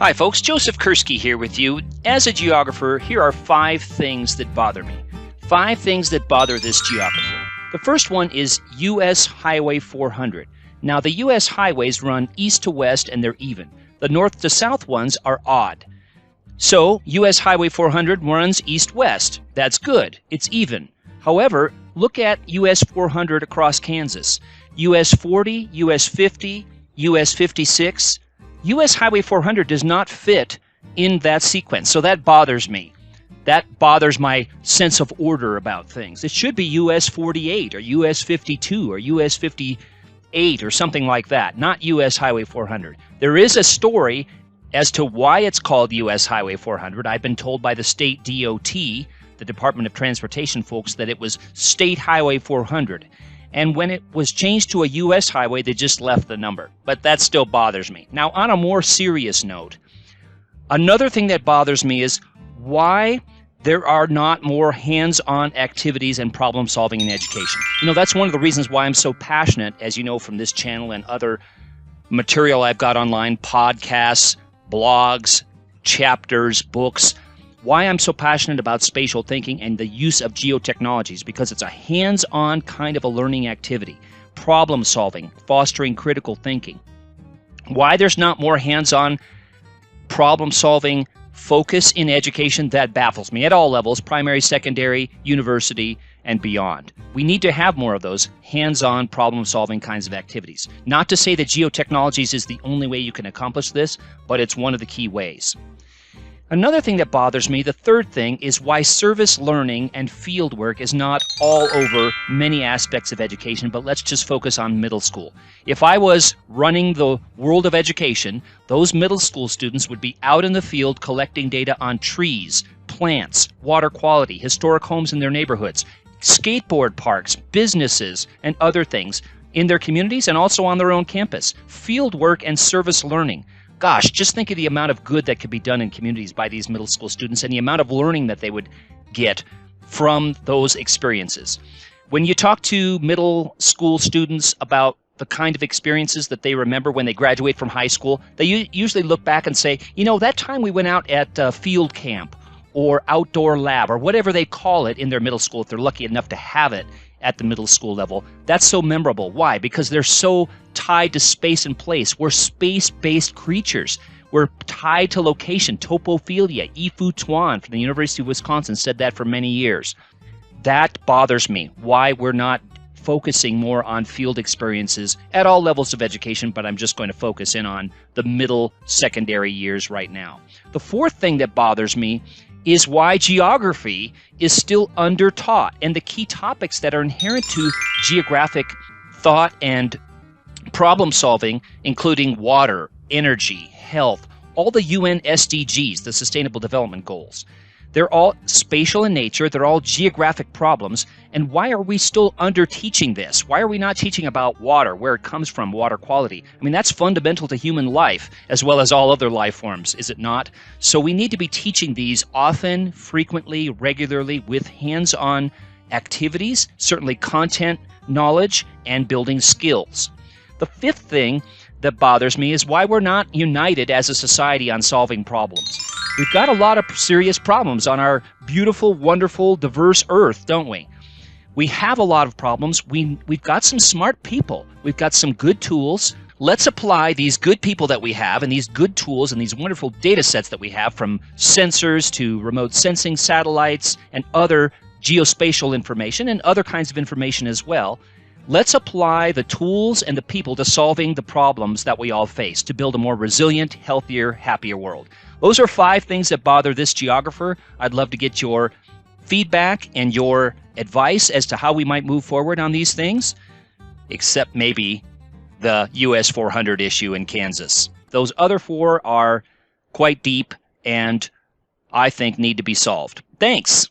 Hi folks, Joseph Kursky here with you. As a geographer, here are 5 things that bother me. 5 things that bother this geographer. The first one is U.S. Highway 400. Now the U.S. highways run east to west and they're even. The north to south ones are odd. So U.S. Highway 400 runs east-west. That's good. It's even. However, look at U.S. 400 across Kansas. U.S. 40, U.S. 50, U.S. 56. U.S. Highway 400 does not fit in that sequence, so that bothers me. That bothers my sense of order about things. It should be U.S. 48 or U.S. 52 or U.S. 58 or something like that, not U.S. Highway 400. There is a story as to why it's called U.S. Highway 400. I've been told by the state DOT, the Department of Transportation folks, that it was State Highway 400. And when it was changed to a U.S. highway, they just left the number. But that still bothers me. Now, on a more serious note, another thing that bothers me is why there are not more hands-on activities and problem solving in education. You know, that's one of the reasons why I'm so passionate, as you know from this channel and other material I've got online, podcasts, blogs, chapters, books. Why I'm so passionate about spatial thinking and the use of geotechnologies, because it's a hands-on kind of a learning activity, problem solving, fostering critical thinking. Why there's not more hands-on problem solving focus in education, that baffles me at all levels, primary, secondary, university, and beyond. We need to have more of those hands-on problem solving kinds of activities. Not to say that geotechnologies is the only way you can accomplish this, but it's one of the key ways. Another thing that bothers me, the third thing, is why service learning and fieldwork is not all over many aspects of education, but let's just focus on middle school. If I was running the world of education, those middle school students would be out in the field collecting data on trees, plants, water quality, historic homes in their neighborhoods, skateboard parks, businesses, and other things in their communities and also on their own campus. Fieldwork and service learning. Gosh, just think of the amount of good that could be done in communities by these middle school students and the amount of learning that they would get from those experiences. When you talk to middle school students about the kind of experiences that they remember when they graduate from high school, they usually look back and say, you know, that time we went out at field camp or outdoor lab or whatever they call it in their middle school, if they're lucky enough to have it at the middle school level. That's so memorable. Why? Because they're so tied to space and place. We're space-based creatures. We're tied to location, topophilia. Yifu Tuan from the University of Wisconsin said that for many years. That bothers me, why we're not focusing more on field experiences at all levels of education, but I'm just going to focus in on the middle secondary years right now. The fourth thing that bothers me is why geography is still undertaught, and the key topics that are inherent to geographic thought and problem solving, including water, energy, health, all the UN SDGs, the Sustainable Development Goals. They're all spatial in nature, they're all geographic problems, and why are we still under-teaching this? Why are we not teaching about water, where it comes from, water quality? I mean, that's fundamental to human life, as well as all other life forms, is it not? So we need to be teaching these often, frequently, regularly, with hands-on activities, certainly content, knowledge, and building skills. The fifth thing that bothers me is why we're not united as a society on solving problems. We've got a lot of serious problems on our beautiful, wonderful, diverse Earth, don't we? We have a lot of problems. We've got some smart people. We've got some good tools. Let's apply these good people that we have and these good tools and these wonderful data sets that we have, from sensors to remote sensing satellites and other geospatial information and other kinds of information as well. Let's apply the tools and the people to solving the problems that we all face to build a more resilient, healthier, happier world. Those are 5 things that bother this geographer. I'd love to get your feedback and your advice as to how we might move forward on these things, except maybe the US 400 issue in Kansas. Those other 4 are quite deep and I think need to be solved. Thanks.